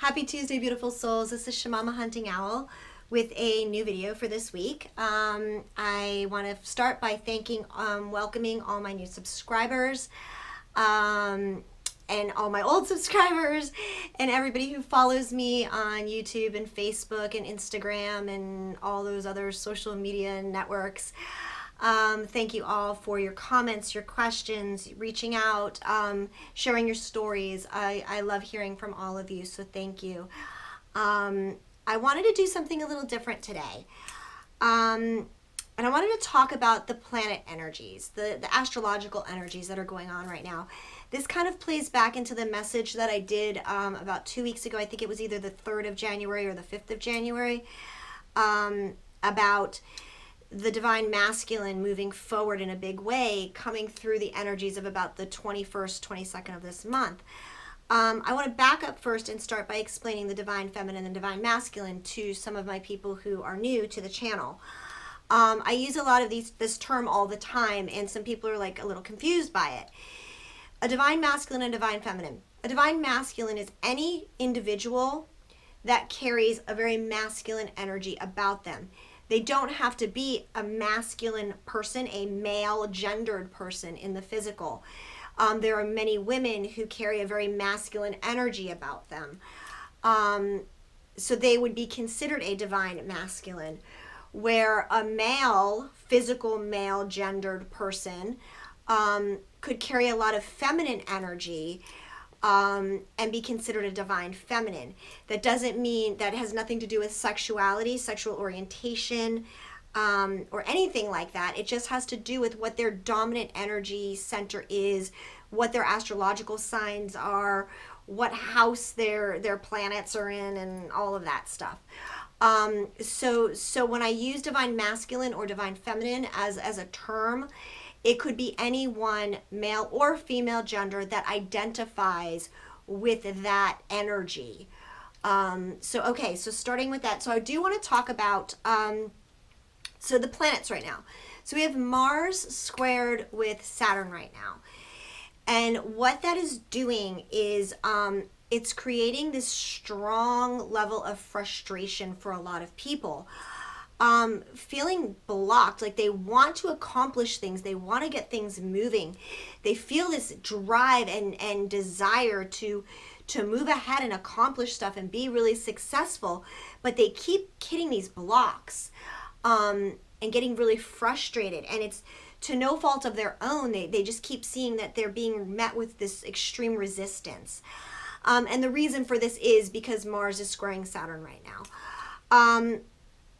Happy Tuesday, beautiful souls. This is Shamama Hunting Owl with a new video for this week. I want to start by welcoming all my new subscribers, and all my old subscribers, and everybody who follows me on YouTube and Facebook and Instagram and all those other social media networks. Thank you all for your comments, your questions, reaching out, sharing your stories. I love hearing from all of you, so thank you. I wanted to do something a little different today. And I wanted to talk about the planet energies, the astrological energies that are going on right now. This kind of plays back into the message that I did about 2 weeks ago. I think it was either the 3rd of January or the 5th of January, about the divine masculine moving forward in a big way, coming through the energies of about the 21st, 22nd of this month. I want to back up first and start by explaining the divine feminine and divine masculine to some of my people who are new to the channel. I use a lot of this term all the time, and some people are like a little confused by it. A divine masculine and divine feminine. A divine masculine is any individual that carries a very masculine energy about them. They don't have to be a masculine person, a male gendered person in the physical. There are many women who carry a very masculine energy about them. So they would be considered a divine masculine, where a male, physical male gendered person could carry a lot of feminine energy and be considered a divine feminine. That doesn't mean, that has nothing to do with sexuality, sexual orientation, or anything like that. It just has to do with what their dominant energy center is, what their astrological signs are, what house their planets are in, and all of that stuff. So when I use divine masculine or divine feminine as a term, it could be anyone, male or female gender, that identifies with that energy. So starting with that. So I do want to talk about, so the planets right now. So we have Mars squared with Saturn right now. And what that is doing is it's creating this strong level of frustration for a lot of people. Feeling blocked, like they want to accomplish things, they want to get things moving, they feel this drive and desire to move ahead and accomplish stuff and be really successful, but they keep hitting these blocks and getting really frustrated, and it's to no fault of their own. They just keep seeing that they're being met with this extreme resistance, and the reason for this is because Mars is squaring Saturn right now.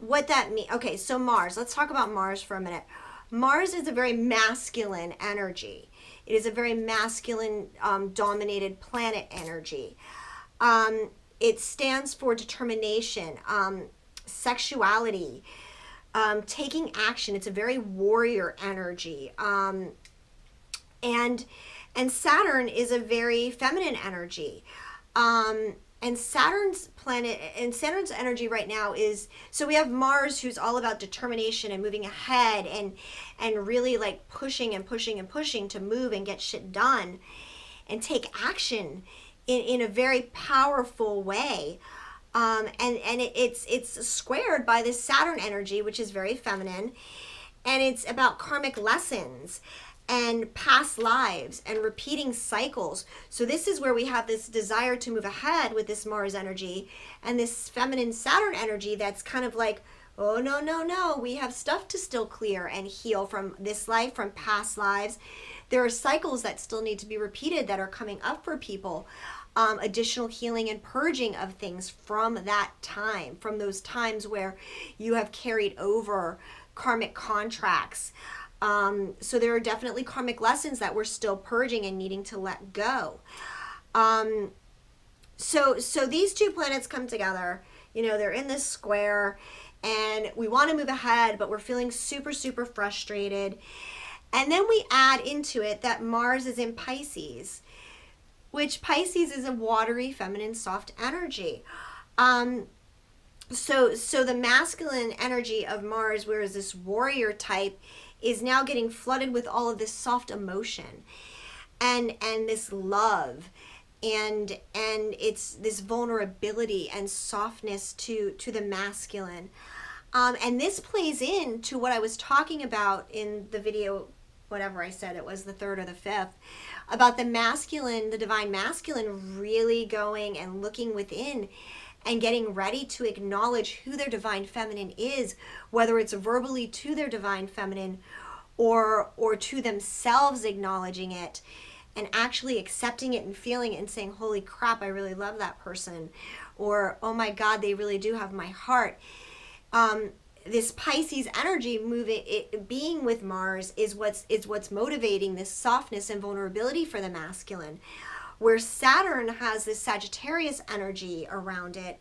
What that means, okay, so Mars, let's talk about Mars for a minute. Mars is a very masculine energy. It is a very masculine dominated planet energy. It stands for determination, sexuality, taking action. It's a very warrior energy. And Saturn is a very feminine energy. And Saturn's energy right now is, so we have Mars, who's all about determination and moving ahead and really like pushing and pushing and pushing to move and get shit done and take action in a very powerful way. It's squared by this Saturn energy, which is very feminine, and it's about karmic lessons and past lives and repeating cycles. So this is where we have this desire to move ahead with this Mars energy and this feminine Saturn energy that's kind of like, oh no, we have stuff to still clear and heal from this life, from past lives. There are cycles that still need to be repeated that are coming up for people. Additional healing and purging of things from that time, from those times where you have carried over karmic contracts. So there are definitely karmic lessons that we're still purging and needing to let go. So these two planets come together, they're in this square, and we want to move ahead, but we're feeling super, super frustrated. And then we add into it that Mars is in Pisces, which Pisces is a watery, feminine, soft energy. So the masculine energy of Mars, whereas this warrior type is now getting flooded with all of this soft emotion and this love and it's this vulnerability and softness to the masculine. And this plays into what I was talking about in the video, whatever I said, it was the third or the fifth, about the masculine, the divine masculine, really going and looking within and getting ready to acknowledge who their divine feminine is, whether it's verbally to their divine feminine or to themselves, acknowledging it and actually accepting it and feeling it and saying, holy crap, I really love that person, or oh my God, they really do have my heart. This Pisces energy being with Mars is what's motivating this softness and vulnerability for the masculine, where Saturn has this Sagittarius energy around it,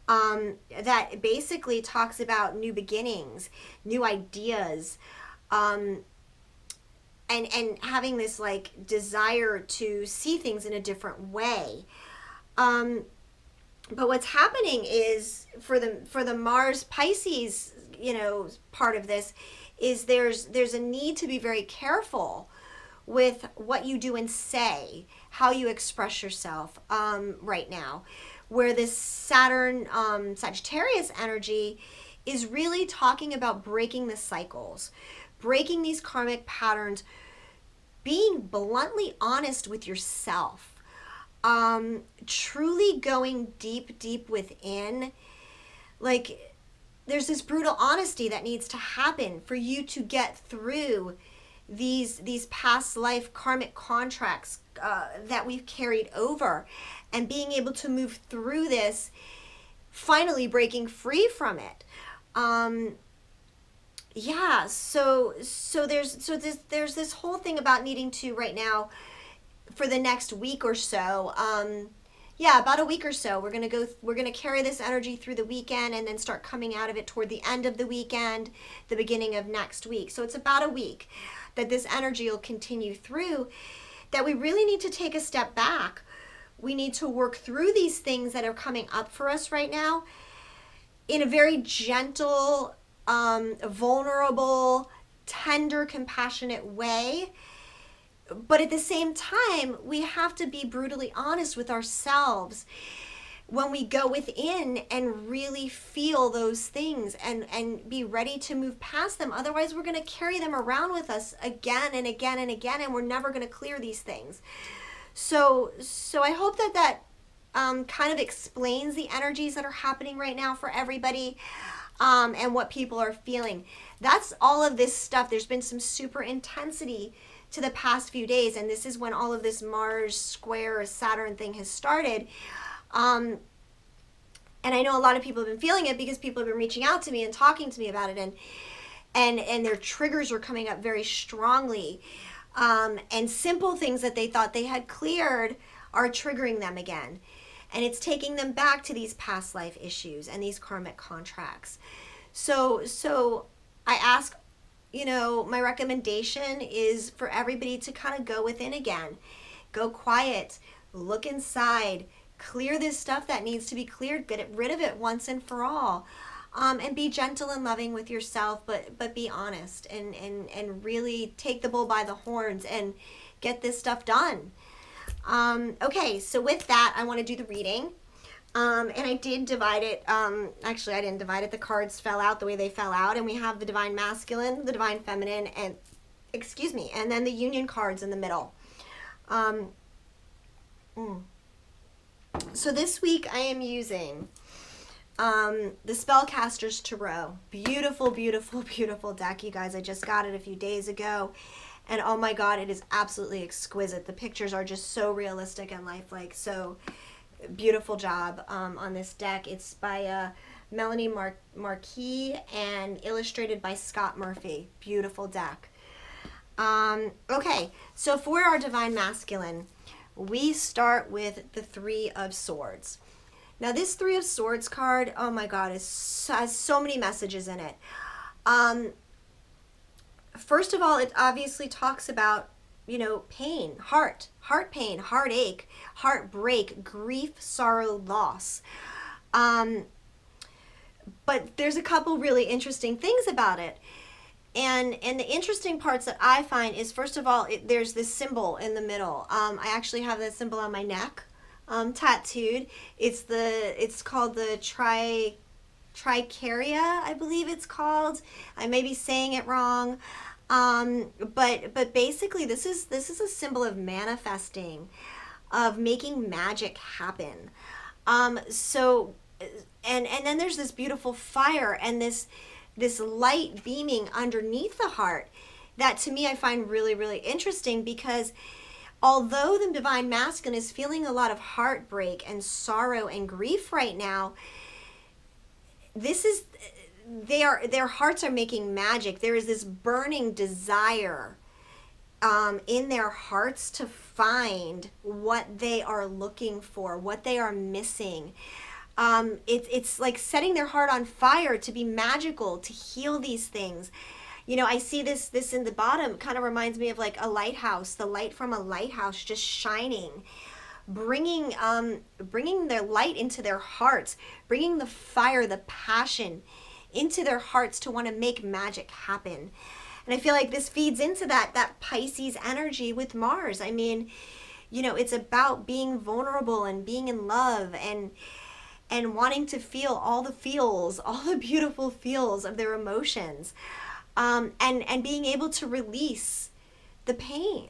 that basically talks about new beginnings, new ideas, and having this like desire to see things in a different way. But what's happening is for the Mars Pisces, part of this is there's a need to be very careful with what you do and say, how you express yourself right now, where this Saturn Sagittarius energy is really talking about breaking the cycles, breaking these karmic patterns, being bluntly honest with yourself, truly going deep within. Like, there's this brutal honesty that needs to happen for you to get through these past life karmic contracts that we've carried over, and being able to move through this, finally breaking free from it. So there's this whole thing about needing to right now, for the next week or so, about a week or so, we're gonna carry this energy through the weekend and then start coming out of it toward the end of the weekend, the beginning of next week. So it's about a week that this energy will continue through, that we really need to take a step back. We need to work through these things that are coming up for us right now in a very gentle, vulnerable, tender, compassionate way. But at the same time, we have to be brutally honest with ourselves when we go within and really feel those things and be ready to move past them. Otherwise, we're going to carry them around with us again and again and again, and we're never going to clear these things. So I hope that kind of explains the energies that are happening right now for everybody, and what people are feeling. That's all of this stuff. There's been some super intensity to the past few days, and this is when all of this Mars square Saturn thing has started. And I know a lot of people have been feeling it because people have been reaching out to me and talking to me about it, and their triggers are coming up very strongly. And simple things that they thought they had cleared are triggering them again. And it's taking them back to these past life issues and these karmic contracts. So I ask, my recommendation is for everybody to kind of go within again, go quiet, look inside, clear this stuff that needs to be cleared, get rid of it once and for all, and be gentle and loving with yourself, but be honest and really take the bull by the horns and get this stuff done. Okay, so with that, I want to do the reading. And I did divide it. Actually, I didn't divide it. The cards fell out the way they fell out. And we have the divine masculine, the divine feminine, and then the union cards in the middle. So this week I am using the Spellcaster's Tarot. Beautiful, beautiful, beautiful deck, you guys. I just got it a few days ago. And oh my God, it is absolutely exquisite. The pictures are just so realistic and lifelike. So beautiful job on this deck. It's by Melanie Marquis and illustrated by Scott Murphy. Beautiful deck. Okay, so for our divine masculine, we start with the Three of Swords. Now this Three of Swords card, oh my God, has so many messages in it. First of all, it obviously talks about, pain, heart pain, heartache, heartbreak, grief, sorrow, loss. But there's a couple really interesting things about it. And the interesting parts that I find is, first of all, there's this symbol in the middle. I actually have that symbol on my neck. tattooed. It's called the tricaria, I believe it's called. I may be saying it wrong. But basically this is a symbol of manifesting, of making magic happen. So and then there's this beautiful fire and this light beaming underneath the heart that to me I find really, really interesting, because although the divine masculine is feeling a lot of heartbreak and sorrow and grief right now, this is their hearts are making magic. There is this burning desire in their hearts to find what they are looking for, what they are missing. It's like setting their heart on fire to be magical, to heal these things. I see this in the bottom, kind of reminds me of like a lighthouse, the light from a lighthouse just shining, bringing their light into their hearts, bringing the fire, the passion into their hearts to want to make magic happen. And I feel like this feeds into that Pisces energy with Mars. I mean, it's about being vulnerable and being in love and wanting to feel all the feels, all the beautiful feels of their emotions, and being able to release the pain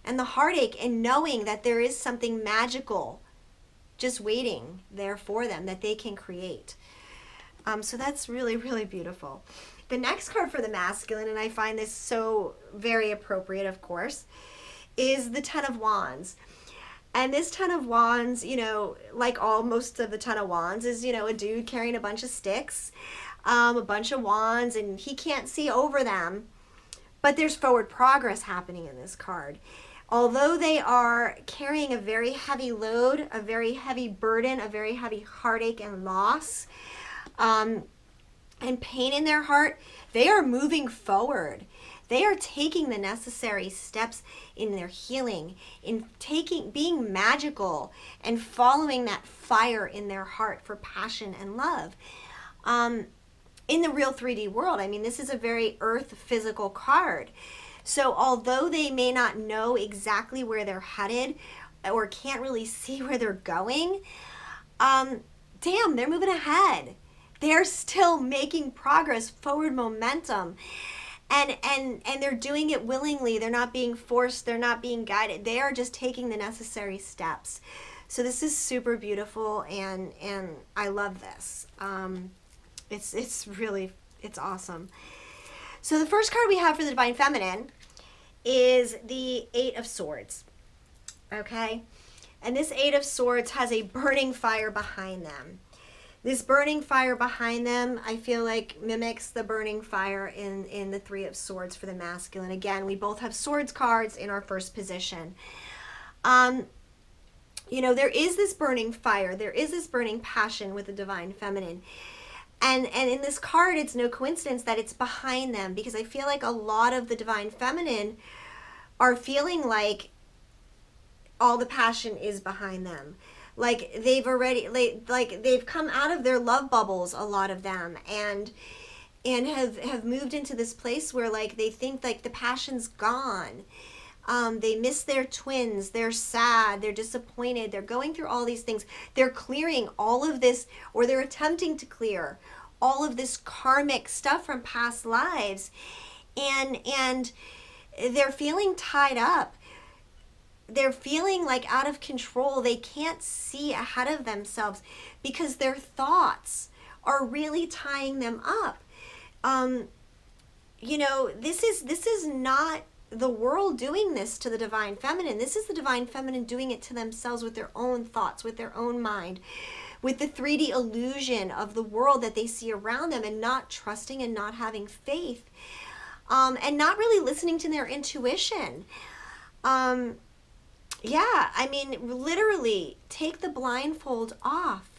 and the heartache, and knowing that there is something magical just waiting there for them that they can create. So that's really, really beautiful. The next card for the masculine, and I find this so very appropriate, of course, is the Ten of Wands. And this Ten of Wands, like most of the Ten of Wands, is, a dude carrying a bunch of sticks, a bunch of wands, and he can't see over them. But there's forward progress happening in this card. Although they are carrying a very heavy load, a very heavy burden, a very heavy heartache and loss, and pain in their heart, they are moving forward. They are taking the necessary steps in their healing, in being magical and following that fire in their heart for passion and love. In the real 3D world, I mean, this is a very earth physical card. So although they may not know exactly where they're headed or can't really see where they're going, they're moving ahead. They're still making progress, forward momentum. And they're doing it willingly. They're not being forced. They're not being guided. They are just taking the necessary steps. So this is super beautiful, and I love this. It's awesome. So the first card we have for the Divine Feminine is the Eight of Swords. Okay? And this Eight of Swords has a burning fire behind them. This burning fire behind them, I feel like, mimics the burning fire in the Three of Swords for the masculine. Again, we both have swords cards in our first position. There is this burning fire. There is this burning passion with the Divine Feminine. And in this card, it's no coincidence that it's behind them, because I feel like a lot of the Divine Feminine are feeling like all the passion is behind them. Like they've come out of their love bubbles, a lot of them, and have moved into this place where like they think like the passion's gone. They miss their twins, they're sad, they're disappointed, they're going through all these things. They're clearing all of this, or they're attempting to clear all of this karmic stuff from past lives, and they're feeling tied up. They're feeling like out of control. They can't see ahead of themselves because their thoughts are really tying them up. This is not the world doing this to the Divine Feminine. This is the Divine Feminine doing it to themselves with their own thoughts, with their own mind, with the 3D illusion of the world that they see around them, and not trusting and not having faith, and not really listening to their intuition. Literally take the blindfold off,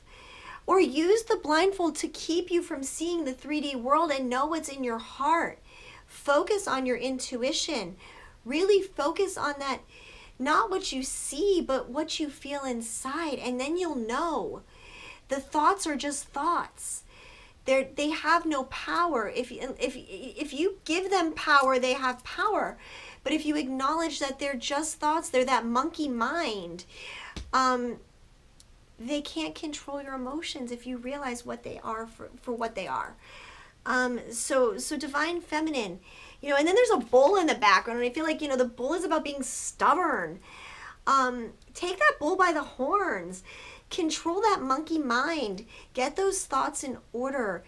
or use the blindfold to keep you from seeing the 3D world and know what's in your heart. Focus on your intuition. Really focus on that, not what you see, but what you feel inside, and then you'll know. The thoughts are just thoughts. They have no power. If you give them power, they have power. But if you acknowledge that they're just thoughts, they're that monkey mind, they can't control your emotions if you realize what they are for what they are. So divine feminine, and then there's a bull in the background, and I feel like, the bull is about being stubborn. Take that bull by the horns, control that monkey mind, get those thoughts in order,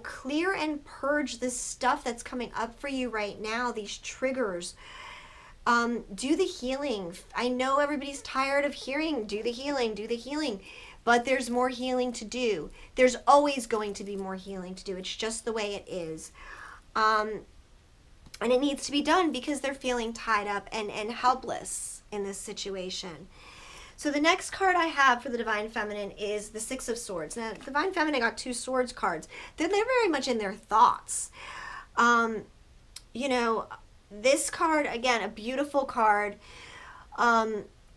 clear and purge this stuff that's coming up for you right now, these triggers. Do the healing. I know everybody's tired of hearing, do the healing, but there's more healing to do. There's always going to be more healing to do. It's just the way it is. And it needs to be done because they're feeling tied up and helpless in this situation. So the next card I have for the Divine Feminine is the Six of Swords. Now, Divine Feminine got 2 swords cards. They're very much in their thoughts. This card, again, a beautiful card.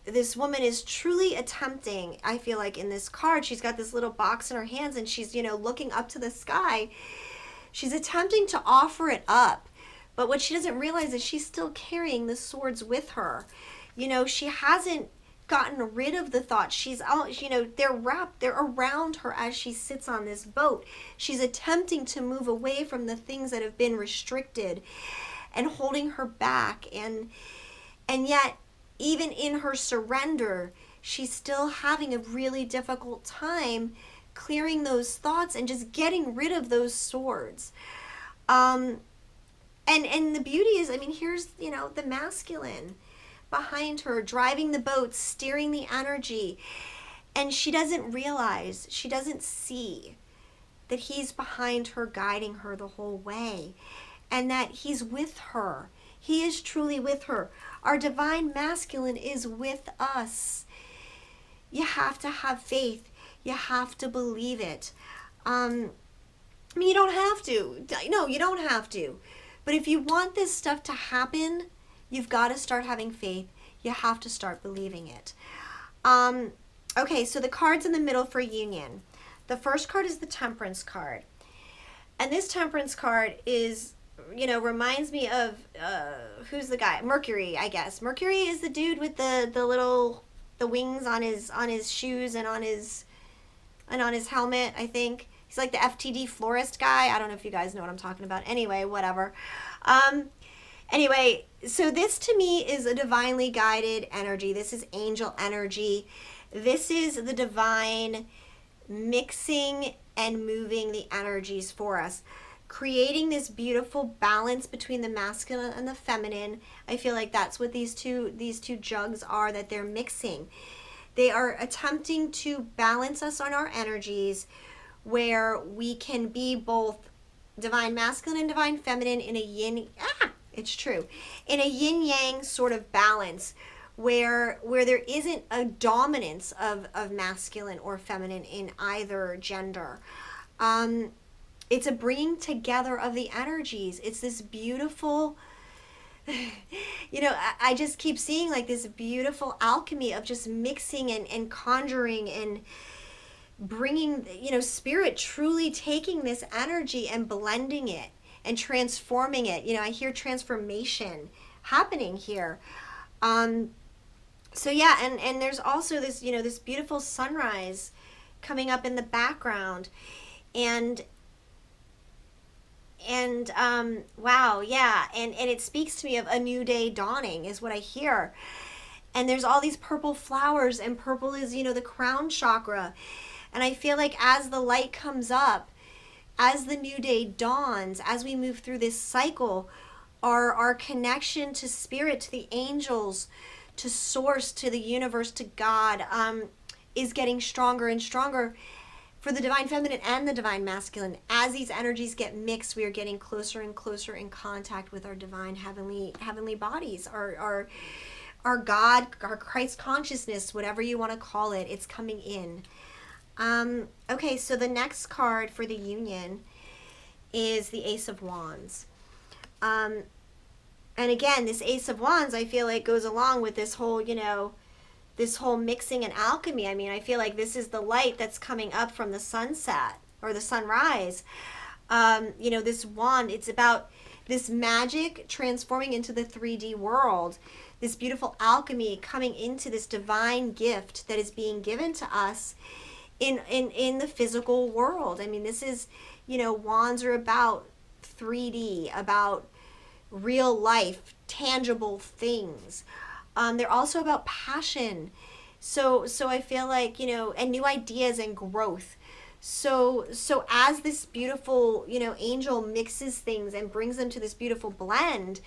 This woman is truly attempting, I feel like in this card, she's got this little box in her hands and she's, looking up to the sky. She's attempting to offer it up. But what she doesn't realize is she's still carrying the swords with her. She hasn't gotten rid of the thoughts. She's out, they're around her as she sits on this boat. She's attempting to move away from the things that have been restricted and holding her back. And yet, even in her surrender, she's still having a really difficult time clearing those thoughts and just getting rid of those swords. And the beauty is, here's, the masculine behind her, driving the boat, steering the energy. And she doesn't realize, she doesn't see that he's behind her, guiding her the whole way. And that he's with her. He is truly with her. Our divine masculine is with us. You have to have faith. You have to believe it. You don't have to. No, you don't have to. But if you want this stuff to happen, you've got to start having faith. You have to start believing it. Okay, so the cards in the middle for union. The first card is the Temperance card. And this Temperance card is, reminds me of, who's the guy? Mercury, I guess. Mercury is the dude with the wings on his shoes and on his helmet, I think. He's like the FTD florist guy. I don't know if you guys know what I'm talking about. Anyway, whatever. Anyway, so this to me is a divinely guided energy. This is angel energy. This is the divine mixing and moving the energies for us, creating this beautiful balance between the masculine and the feminine. I feel like that's what these two jugs are, that they're mixing. They are attempting to balance us on our energies, where we can be both divine masculine and divine feminine in a yin, in a yin yang sort of balance, where there isn't a dominance of masculine or feminine in either gender. It's a bringing together of the energies. It's this beautiful, I just keep seeing like this beautiful alchemy of just mixing and conjuring and bringing, spirit truly taking this energy and blending it and transforming it. I hear transformation happening here. So yeah, and there's also this, this beautiful sunrise coming up in the background. And wow, yeah, and it speaks to me of a new day dawning is what I hear. And there's all these purple flowers, and purple is, the crown chakra. And I feel like as the light comes up, as the new day dawns, as we move through this cycle, our connection to spirit, to the angels, to source, to the universe, to God, is getting stronger and stronger for the divine feminine and the divine masculine. As these energies get mixed, we are getting closer and closer in contact with our divine heavenly bodies, our God, our Christ consciousness, whatever you want to call it. It's coming in. Okay, so the next card for the union is the Ace of Wands. And again, this Ace of Wands, I feel like goes along with this whole, this whole mixing and alchemy. I feel like this is the light that's coming up from the sunset or the sunrise. This wand, it's about this magic transforming into the 3D world, this beautiful alchemy coming into this divine gift that is being given to us in the physical world. I mean, this is, you know, wands are about 3D, about real life, tangible things. They're also about passion. So I feel like, you know, and new ideas and growth. So as this beautiful, you know, angel mixes things and brings them to this beautiful blend,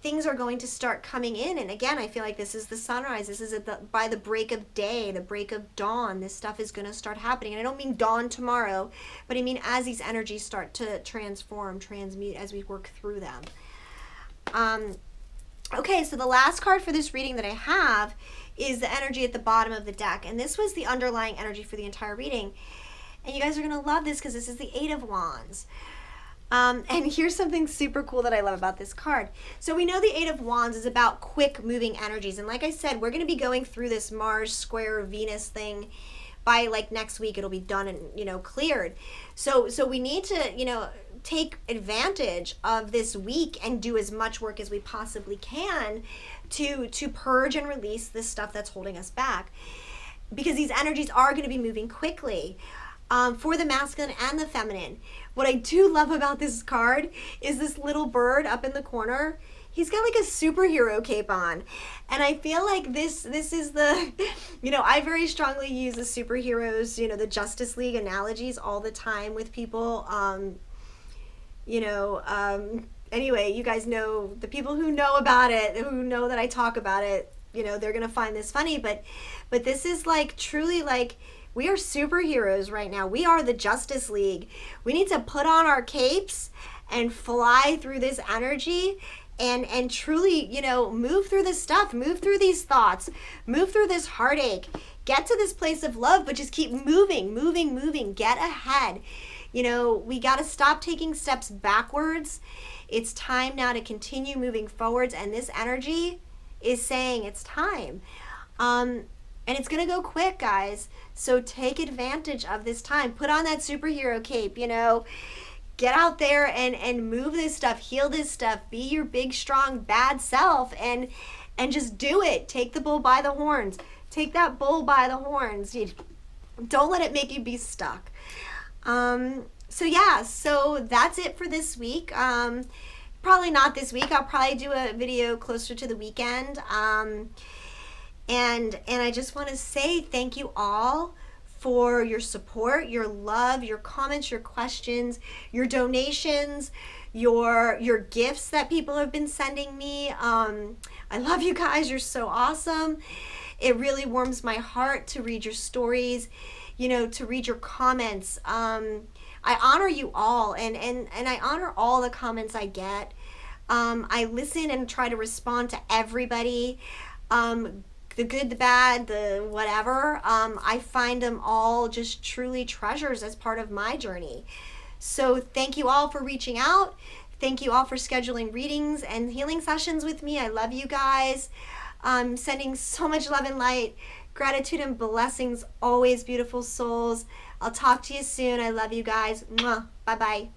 things are going to start coming in. And again, I feel like this is the sunrise. This is by the break of day, the break of dawn, this stuff is going to start happening. And I don't mean dawn tomorrow, but I mean as these energies start to transform, transmute, as we work through them. Okay, so the last card for this reading that I have is the energy at the bottom of the deck. And this was the underlying energy for the entire reading. And you guys are going to love this because this is the Eight of Wands. And here's something super cool that I love about this card. So we know the Eight of Wands is about quick moving energies. And like I said, we're going to be going through this Mars square Venus thing by like next week. It'll be done and, you know, cleared. So we need to, you know, take advantage of this week and do as much work as we possibly can to purge and release this stuff that's holding us back, because these energies are going to be moving quickly for the masculine and the feminine. What I do love about this card is this little bird up in the corner. He's got like a superhero cape on. And I feel like this is the, you know, I very strongly use the superheroes, you know, the Justice League analogies all the time with people. Anyway, you guys know, the people who know about it, who know that I talk about it, you know, they're going to find this funny. But this is like truly like, we are superheroes right now. We are the Justice League. We need to put on our capes and fly through this energy and truly, you know, move through this stuff, move through these thoughts, move through this heartache, get to this place of love, but just keep moving, get ahead. You know, we got to stop taking steps backwards. It's time now to continue moving forwards, and this energy is saying it's time. And it's going to go quick, guys. So take advantage of this time. Put on that superhero cape, you know. Get out there and move this stuff, heal this stuff, be your big, strong, bad self, and just do it. Take the bull by the horns. Take that bull by the horns. Don't let it make you be stuck. So yeah, so that's it for this week. Probably not this week. I'll probably do a video closer to the weekend. And I just want to say thank you all for your support, your love, your comments, your questions, your donations, your gifts that people have been sending me. I love you guys. You're so awesome. It really warms my heart to read your stories, you know, to read your comments. I honor you all, and I honor all the comments I get. I listen and try to respond to everybody. The good, the bad, the whatever. I find them all just truly treasures as part of my journey. So thank you all for reaching out. Thank you all for scheduling readings and healing sessions with me. I love you guys. I'm sending so much love and light, gratitude and blessings, always, beautiful souls. I'll talk to you soon. I love you guys. Mwah. Bye-bye.